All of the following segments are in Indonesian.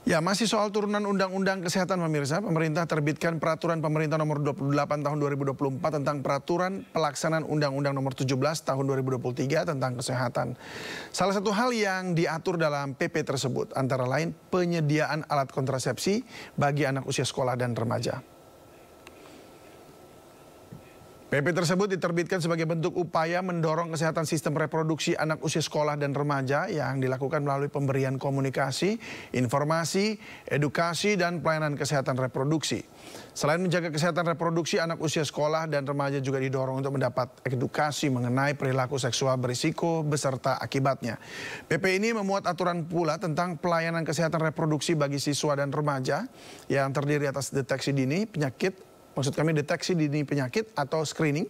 Ya, masih soal turunan Undang-Undang Kesehatan pemirsa, pemerintah terbitkan Peraturan Pemerintah Nomor 28 Tahun 2024 tentang Peraturan Pelaksanaan Undang-Undang Nomor 17 Tahun 2023 tentang Kesehatan. Salah satu hal yang diatur dalam PP tersebut antara lain penyediaan alat kontrasepsi bagi anak usia sekolah dan remaja. PP tersebut diterbitkan sebagai bentuk upaya mendorong kesehatan sistem reproduksi anak usia sekolah dan remaja yang dilakukan melalui pemberian komunikasi, informasi, edukasi, dan pelayanan kesehatan reproduksi. Selain menjaga kesehatan reproduksi, anak usia sekolah dan remaja juga didorong untuk mendapat edukasi mengenai perilaku seksual berisiko beserta akibatnya. PP ini memuat aturan pula tentang pelayanan kesehatan reproduksi bagi siswa dan remaja yang terdiri atas deteksi dini penyakit, maksud kami deteksi dini penyakit atau screening,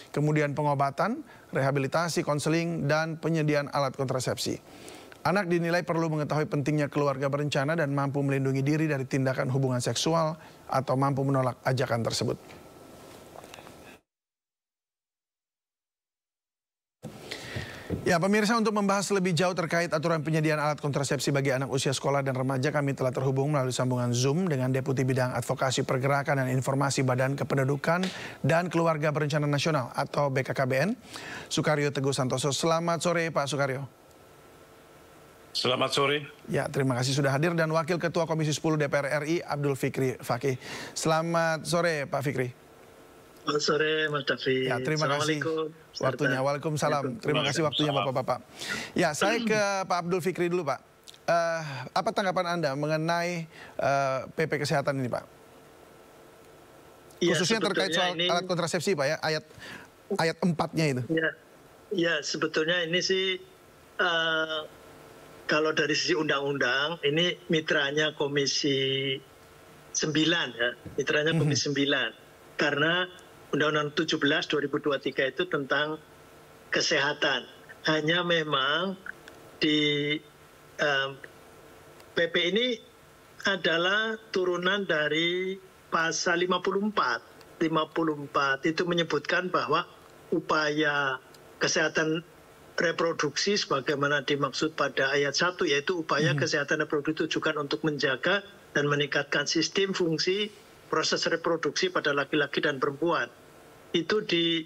kemudian pengobatan, rehabilitasi, konseling, dan penyediaan alat kontrasepsi. Anak dinilai perlu mengetahui pentingnya keluarga berencana dan mampu melindungi diri dari tindakan hubungan seksual atau mampu menolak ajakan tersebut. Ya, pemirsa, untuk membahas lebih jauh terkait aturan penyediaan alat kontrasepsi bagi anak usia sekolah dan remaja, kami telah terhubung melalui sambungan Zoom dengan Deputi Bidang Advokasi Pergerakan dan Informasi Badan Kependudukan dan Keluarga Berencana Nasional atau BKKBN, Sukaryo Teguh Santoso. Selamat sore, Pak Sukaryo. Selamat sore. Ya, terima kasih sudah hadir, dan Wakil Ketua Komisi 10 DPR RI, Abdul Fikri Fakih. Selamat sore, Pak Fikri. Selamat sore, Mas David. Ya, terima kasih waktunya. Waalaikumsalam. Terima kasih waktunya, Bapak-Bapak. Ya, saya ke Pak Abdul Fikri dulu, Pak. Apa tanggapan Anda mengenai PP Kesehatan ini, Pak? Ya, khususnya terkait soal alat kontrasepsi, Pak, ya, ayat 4-nya itu. Ya, sebetulnya ini sih kalau dari sisi undang-undang ini mitranya Komisi 9 ya, mitranya Komisi 9. Karena Undang-Undang 17 2023 itu tentang kesehatan. Hanya memang di PP ini adalah turunan dari pasal 54. 54 itu menyebutkan bahwa upaya kesehatan reproduksi sebagaimana dimaksud pada ayat 1, yaitu upaya kesehatan reproduksi ditujukan untuk menjaga dan meningkatkan sistem fungsi proses reproduksi pada laki-laki dan perempuan. Itu di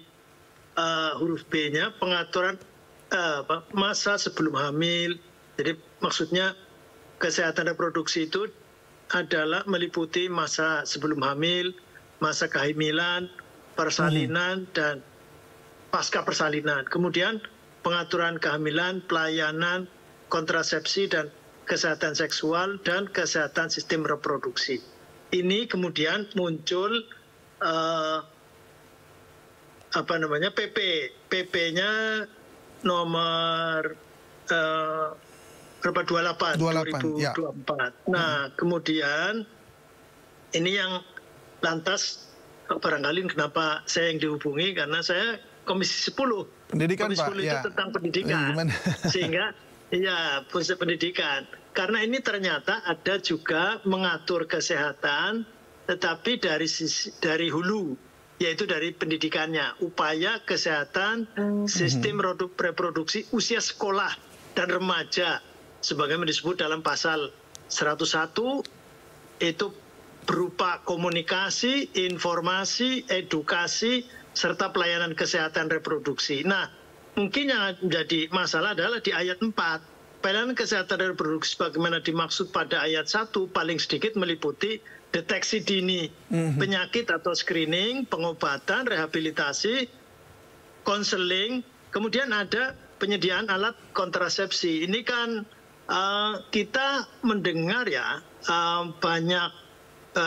huruf B-nya pengaturan masa sebelum hamil. Jadi maksudnya kesehatan reproduksi itu adalah meliputi masa sebelum hamil, masa kehamilan, persalinan, dan pasca persalinan. Kemudian pengaturan kehamilan, pelayanan, kontrasepsi, dan kesehatan seksual, dan kesehatan sistem reproduksi. Ini kemudian muncul PP-nya nomor 28 2024. Ya. Nah, kemudian ini yang lantas barangkali kenapa saya yang dihubungi, karena saya Komisi 10. Pendidikan, Komisi 10 Pak, itu ya. tentang pendidikan. Sehingga ya, pusat pendidikan. Karena ini ternyata ada juga mengatur kesehatan, tetapi dari hulu, yaitu dari pendidikannya. Upaya kesehatan sistem reproduksi usia sekolah dan remaja, sebagaimana disebut dalam pasal 101, itu berupa komunikasi, informasi, edukasi, serta pelayanan kesehatan reproduksi. Nah, mungkin yang menjadi masalah adalah di ayat 4. Pelayanan kesehatan reproduksi bagaimana dimaksud pada ayat 1 paling sedikit meliputi deteksi dini penyakit atau screening, pengobatan, rehabilitasi, konseling, kemudian ada penyediaan alat kontrasepsi. Ini kan kita mendengar ya banyak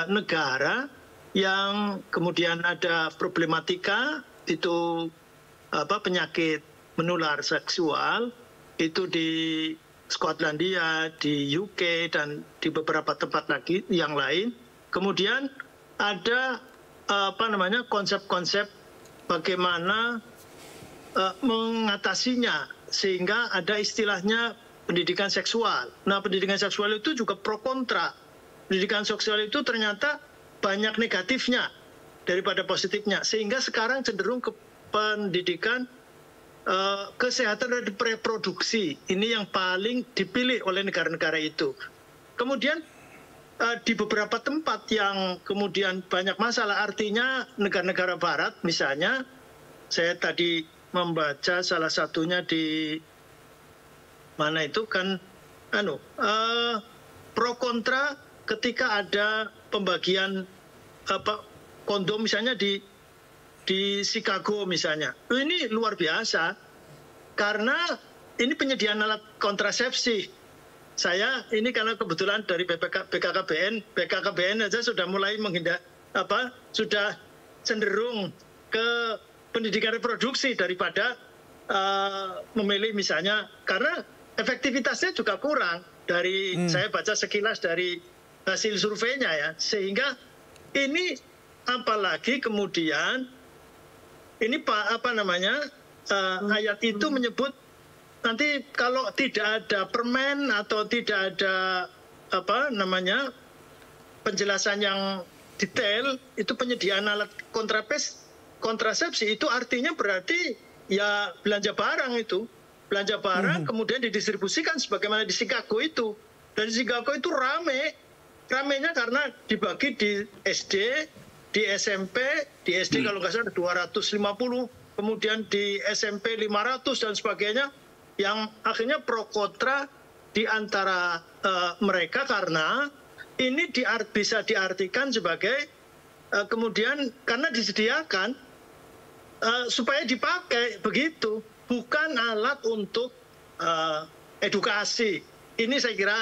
negara yang kemudian ada problematika itu penyakit menular seksual itu di Skotlandia, di UK, dan di beberapa tempat lagi yang lain. Kemudian ada konsep-konsep bagaimana mengatasinya, sehingga ada istilahnya pendidikan seksual. Nah, pendidikan seksual itu juga pro kontra. Pendidikan seksual itu ternyata banyak negatifnya daripada positifnya, sehingga sekarang cenderung ke pendidikan kesehatan reproduksi. Ini yang paling dipilih oleh negara-negara itu. Kemudian di beberapa tempat yang kemudian banyak masalah, artinya negara-negara barat misalnya, saya tadi membaca salah satunya di mana itu kan pro kontra ketika ada pembagian kondom misalnya di Chicago misalnya. Ini luar biasa karena ini penyediaan alat kontrasepsi. Saya ini karena kebetulan dari BKKBN aja sudah mulai sudah cenderung ke pendidikan reproduksi daripada memilih misalnya, karena efektivitasnya juga kurang dari saya baca sekilas dari hasil surveinya ya, sehingga ini apalagi kemudian ini ayat itu menyebut nanti kalau tidak ada permen atau tidak ada penjelasan yang detail, itu penyediaan alat kontrasepsi itu artinya berarti ya belanja barang itu. Belanja barang kemudian didistribusikan sebagaimana di Chicago itu. Dan di Chicago itu ramenya karena dibagi di SD, di SMP, di SD kalau nggak salah 250, kemudian di SMP 500 dan sebagainya, yang akhirnya pro kontra di antara mereka karena ini bisa diartikan sebagai kemudian karena disediakan supaya dipakai begitu, bukan alat untuk edukasi. Ini saya kira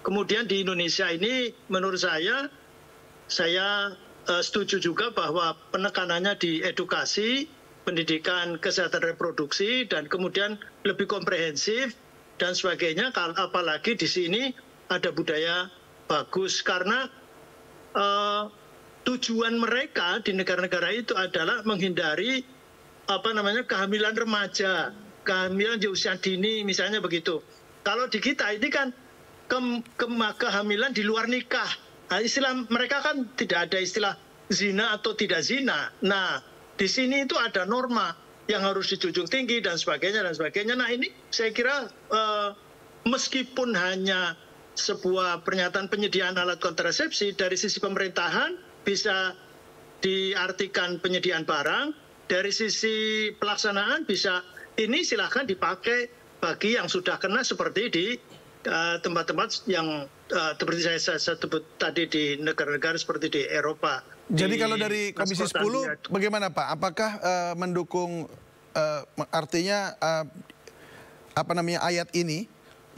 kemudian di Indonesia ini menurut saya setuju juga bahwa penekanannya di edukasi, pendidikan kesehatan reproduksi, dan kemudian lebih komprehensif dan sebagainya, apalagi di sini ada budaya bagus karena tujuan mereka di negara-negara itu adalah menghindari kehamilan remaja, kehamilan di usia dini misalnya begitu. Kalau di kita ini kan kehamilan di luar nikah. Nah, istilah mereka kan tidak ada istilah zina atau tidak zina. Nah, di sini itu ada norma yang harus dijunjung tinggi dan sebagainya dan sebagainya. Nah, ini saya kira meskipun hanya sebuah pernyataan penyediaan alat kontrasepsi, dari sisi pemerintahan bisa diartikan penyediaan barang, dari sisi pelaksanaan bisa ini silahkan dipakai bagi yang sudah kena seperti di tempat-tempat yang seperti saya sebut tadi di negara-negara seperti di Eropa. Jadi kalau dari Komisi 10 bagaimana Pak? Apakah mendukung artinya ayat ini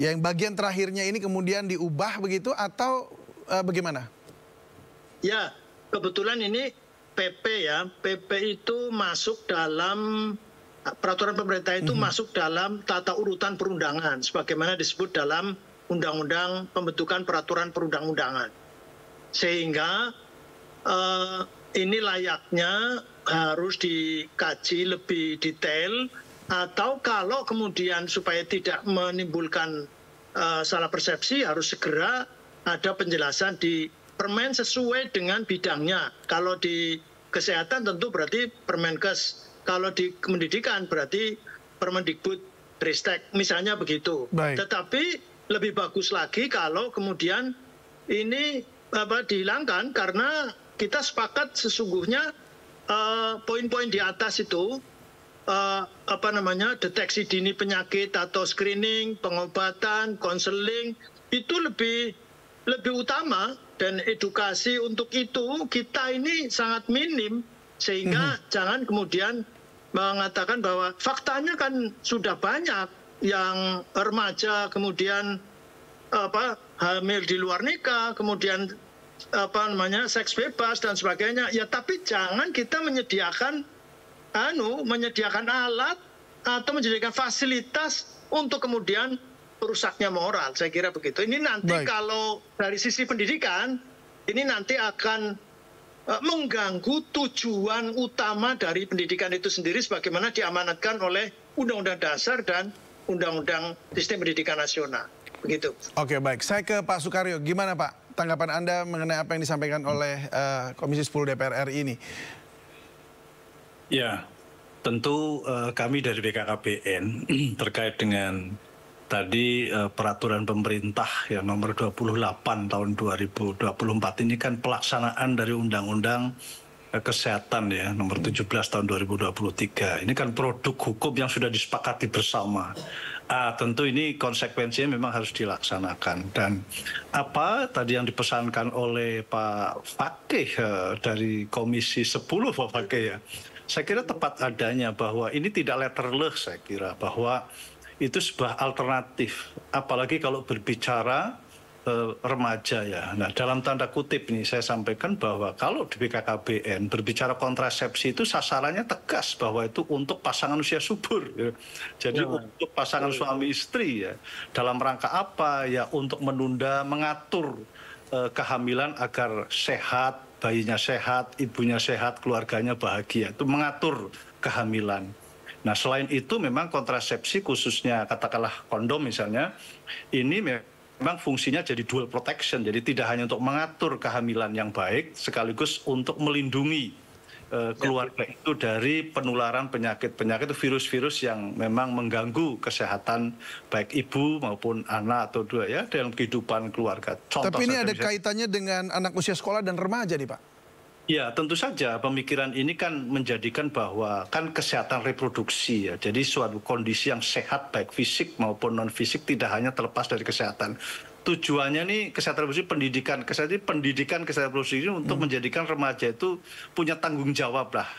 yang bagian terakhirnya ini kemudian diubah begitu atau bagaimana? Ya, kebetulan ini PP ya. PP itu masuk dalam peraturan pemerintah itu masuk dalam tata urutan perundangan sebagaimana disebut dalam Undang-Undang Pembentukan Peraturan Perundang-undangan. Sehingga ini layaknya harus dikaji lebih detail, atau kalau kemudian supaya tidak menimbulkan salah persepsi harus segera ada penjelasan di permen sesuai dengan bidangnya. Kalau di kesehatan tentu berarti Permenkes, kalau di pendidikan berarti Permendikbud-Ristek misalnya begitu. Baik. Tetapi lebih bagus lagi kalau kemudian ini dihilangkan karena kita sepakat sesungguhnya poin-poin di atas itu deteksi dini penyakit atau screening, pengobatan, konseling itu lebih utama, dan edukasi untuk itu kita ini sangat minim sehingga jangan kemudian mengatakan bahwa faktanya kan sudah banyak yang remaja kemudian hamil di luar nikah, kemudian seks bebas dan sebagainya. Ya tapi jangan kita menyediakan alat atau menyediakan fasilitas untuk kemudian rusaknya moral. Saya kira begitu. Ini nanti kalau dari sisi pendidikan ini nanti akan mengganggu tujuan utama dari pendidikan itu sendiri sebagaimana diamanatkan oleh Undang-Undang Dasar dan Undang-Undang Sistem Pendidikan Nasional. Begitu. Oke, baik. Saya ke Pak Sukaryo. Gimana Pak tanggapan Anda mengenai apa yang disampaikan oleh Komisi 10 DPR RI ini? Ya, tentu kami dari BKKBN terkait dengan tadi peraturan pemerintah yang nomor 28 tahun 2024 ini kan pelaksanaan dari Undang-Undang Kesehatan ya nomor 17 tahun 2023. Ini kan produk hukum yang sudah disepakati bersama. Tentu ini konsekuensinya memang harus dilaksanakan. Dan apa tadi yang dipesankan oleh Pak Fakih dari Komisi 10 Pak Fakih ya, saya kira tepat adanya bahwa ini tidak letterless, saya kira bahwa itu sebuah alternatif. Apalagi kalau berbicara remaja ya. Nah, dalam tanda kutip ini saya sampaikan bahwa kalau di BKKBN berbicara kontrasepsi itu sasarannya tegas bahwa itu untuk pasangan usia subur. Ya. Jadi untuk pasangan suami istri ya. Dalam rangka apa ya? Untuk menunda, mengatur kehamilan agar sehat, bayinya sehat, ibunya sehat, keluarganya bahagia. Itu mengatur kehamilan. Nah, selain itu memang kontrasepsi khususnya katakanlah kondom misalnya, ini memang fungsinya jadi dual protection, jadi tidak hanya untuk mengatur kehamilan yang baik, sekaligus untuk melindungi keluarga itu dari penularan penyakit-penyakit virus-virus yang memang mengganggu kesehatan baik ibu maupun anak atau dua ya dalam kehidupan keluarga. Contoh tapi ini ada kaitannya dengan anak usia sekolah dan remaja nih Pak? Ya, tentu saja pemikiran ini kan menjadikan bahwa kan kesehatan reproduksi ya. Jadi suatu kondisi yang sehat baik fisik maupun non fisik tidak hanya terlepas dari kesehatan. Tujuannya nih kesehatan reproduksi pendidikan kesehatan reproduksi ini untuk menjadikan remaja itu punya tanggung jawab lah.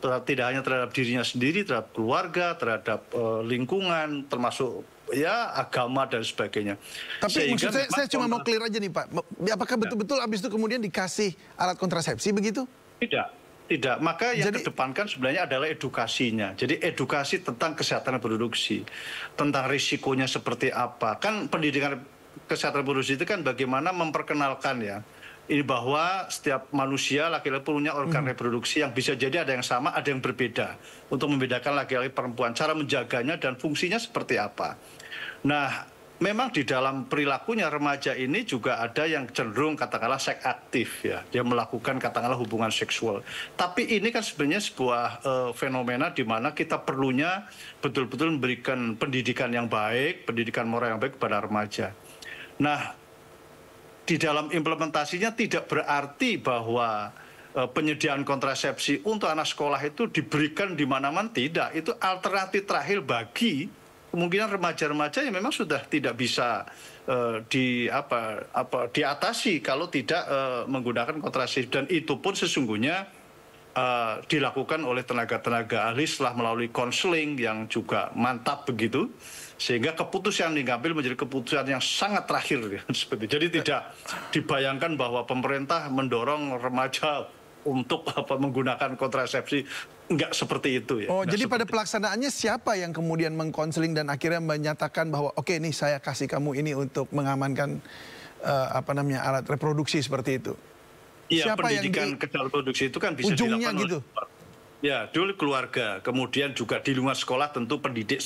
Tidak hanya terhadap dirinya sendiri, terhadap keluarga, terhadap lingkungan, termasuk ya agama dan sebagainya. Tapi maksud saya cuma mau clear aja nih Pak, apakah betul-betul abis itu kemudian dikasih alat kontrasepsi begitu? Tidak. Maka yang kedepankan sebenarnya adalah edukasinya. Jadi edukasi tentang kesehatan reproduksi, tentang risikonya seperti apa. Kan pendidikan kesehatan reproduksi itu kan bagaimana memperkenalkan ya. Ini bahwa setiap manusia laki-laki punya organ reproduksi yang bisa jadi ada yang sama, ada yang berbeda. Untuk membedakan laki-laki perempuan, cara menjaganya dan fungsinya seperti apa. Nah, memang di dalam perilakunya remaja ini juga ada yang cenderung katakanlah seks aktif ya. Dia melakukan katakanlah hubungan seksual. Tapi ini kan sebenarnya sebuah fenomena di mana kita perlunya betul-betul memberikan pendidikan yang baik, pendidikan moral yang baik kepada remaja. Nah, di dalam implementasinya tidak berarti bahwa penyediaan kontrasepsi untuk anak sekolah itu diberikan di mana-mana, tidak. Itu alternatif terakhir bagi kemungkinan remaja-remaja yang memang sudah tidak bisa diatasi kalau tidak menggunakan kontrasepsi. Dan itu pun sesungguhnya dilakukan oleh tenaga-tenaga ahli setelah melalui konseling yang juga mantap begitu. Sehingga keputusan yang diambil menjadi keputusan yang sangat terakhir ya, seperti. Jadi tidak dibayangkan bahwa pemerintah mendorong remaja untuk menggunakan kontrasepsi, enggak seperti itu ya. Oh, jadi pada pelaksanaannya siapa yang kemudian mengkonseling dan akhirnya menyatakan bahwa oke nih saya kasih kamu ini untuk mengamankan alat reproduksi seperti itu? Iya, pendidikan kesehatan reproduksi itu kan bisa ujungnya dilakukan gitu. Ya, dulu keluarga, kemudian juga di luar sekolah tentu pendidik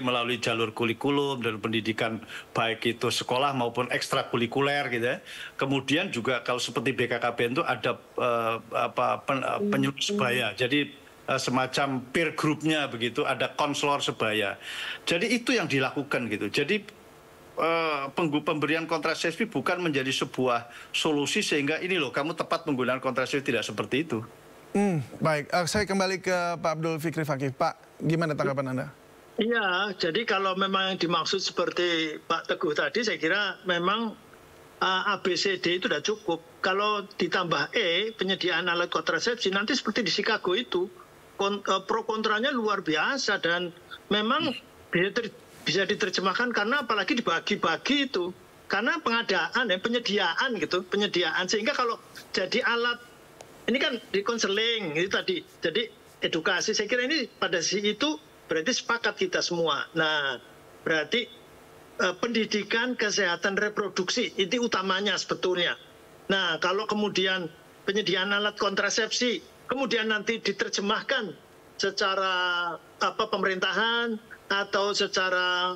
melalui jalur kurikulum dan pendidikan baik itu sekolah maupun ekstrakurikuler gitu ya. Kemudian juga kalau seperti BKKBN itu ada penyuluh sebaya. Jadi semacam peer groupnya begitu, ada konselor sebaya. Jadi itu yang dilakukan gitu. Jadi pemberian kontrasepsi bukan menjadi sebuah solusi sehingga ini loh kamu tepat menggunakan kontrasepsi, tidak seperti itu. Baik, saya kembali ke Pak Abdul Fikri Fakih. Pak, gimana tanggapan Anda? Iya, jadi kalau memang yang dimaksud seperti Pak Teguh tadi, saya kira memang ABCD itu sudah cukup. Kalau ditambah penyediaan alat kontrasepsi, nanti seperti di Chicago itu, pro kontranya luar biasa dan memang bisa diterjemahkan karena apalagi dibagi-bagi itu. Karena pengadaan, penyediaan gitu, sehingga kalau jadi alat ini kan di konseling itu tadi, jadi edukasi. Saya kira ini pada itu berarti sepakat kita semua. Nah, berarti pendidikan kesehatan reproduksi itu utamanya sebetulnya. Nah, kalau kemudian penyediaan alat kontrasepsi, kemudian nanti diterjemahkan secara pemerintahan atau secara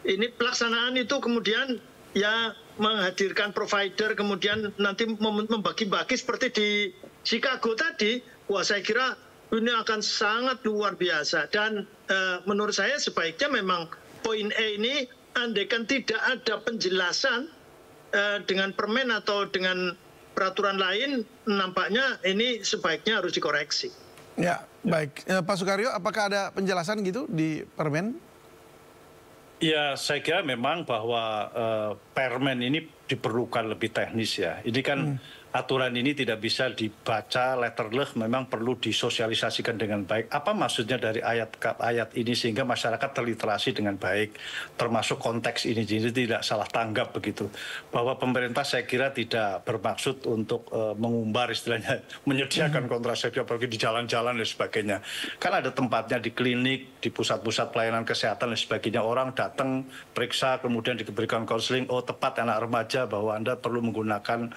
ini pelaksanaan itu kemudian ya menghadirkan provider, kemudian nanti membagi-bagi seperti di Chicago tadi, wah saya kira ini akan sangat luar biasa. Dan menurut saya sebaiknya memang poin E ini andaikan tidak ada penjelasan dengan permen atau dengan peraturan lain, nampaknya ini sebaiknya harus dikoreksi. Ya, baik. Pak Sukaryo, apakah ada penjelasan gitu di permen? Ya, saya kira memang bahwa permen ini diperlukan lebih teknis ya. Ini kan aturan ini tidak bisa dibaca letterless, memang perlu disosialisasikan dengan baik. Apa maksudnya dari ayat ini sehingga masyarakat terliterasi dengan baik, termasuk konteks ini, jadi tidak salah tanggap begitu. Bahwa pemerintah saya kira tidak bermaksud untuk mengumbar istilahnya, menyediakan kontrasepsi apalagi di jalan-jalan dan sebagainya. Kan ada tempatnya di klinik, di pusat-pusat pelayanan kesehatan dan sebagainya. Orang datang, periksa, kemudian diberikan konseling, oh tepat anak remaja bahwa Anda perlu menggunakan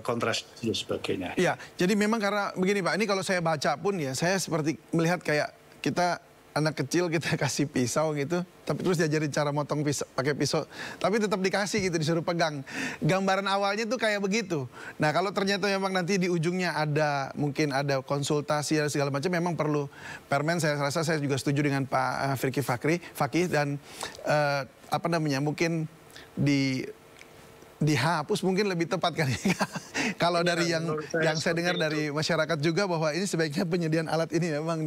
kontrasepsi dan sebagainya. Iya, jadi memang karena begini Pak, ini kalau saya baca pun ya, saya seperti melihat kayak kita anak kecil kita kasih pisau gitu, tapi terus diajarin cara motong pisau, pakai pisau, tapi tetap dikasih gitu, disuruh pegang. Gambaran awalnya tuh kayak begitu. Nah kalau ternyata memang nanti di ujungnya ada, mungkin ada konsultasi dan segala macam, memang perlu permen. Saya rasa saya juga setuju dengan Pak Fakih dan apa namanya, mungkin dihapus mungkin lebih tepat kan. Kalau dari yang saya dengar dari masyarakat juga bahwa ini sebaiknya penyediaan alat ini memang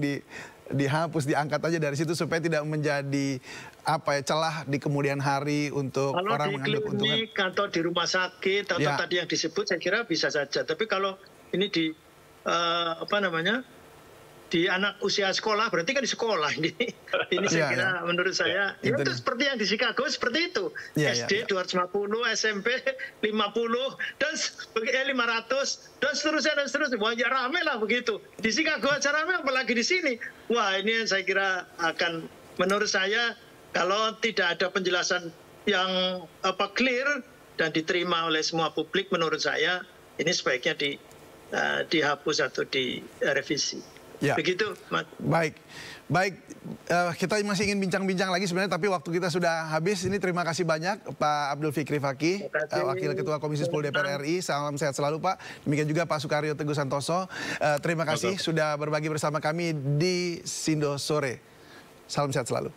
dihapus, diangkat aja dari situ supaya tidak menjadi apa ya, celah di kemudian hari untuk kalau orang mengambil keuntungan. Kalau di klinik atau di rumah sakit atau tadi yang disebut saya kira bisa saja. Tapi kalau ini di apa namanya, di anak usia sekolah, berarti kan di sekolah ini. Ini saya kira menurut saya itu seperti yang di Chicago seperti itu. SD 250, SMP 50 dan 500 dan seterusnya. Wah ya rame lah begitu. Di Chicago aja rame, apalagi di sini. Wah ini saya kira akan, menurut saya kalau tidak ada penjelasan yang clear dan diterima oleh semua publik, menurut saya ini sebaiknya dihapus atau direvisi. Ya. Begitu, Mas. Baik, kita masih ingin bincang-bincang lagi sebenarnya, tapi waktu kita sudah habis. Ini terima kasih banyak Pak Abdul Fikri Fakih, Wakil Ketua Komisi 10 DPR RI. Salam sehat selalu Pak. Demikian juga Pak Sukaryo Teguh Santoso. Terima kasih sudah berbagi bersama kami di Sindo Sore. Salam sehat selalu.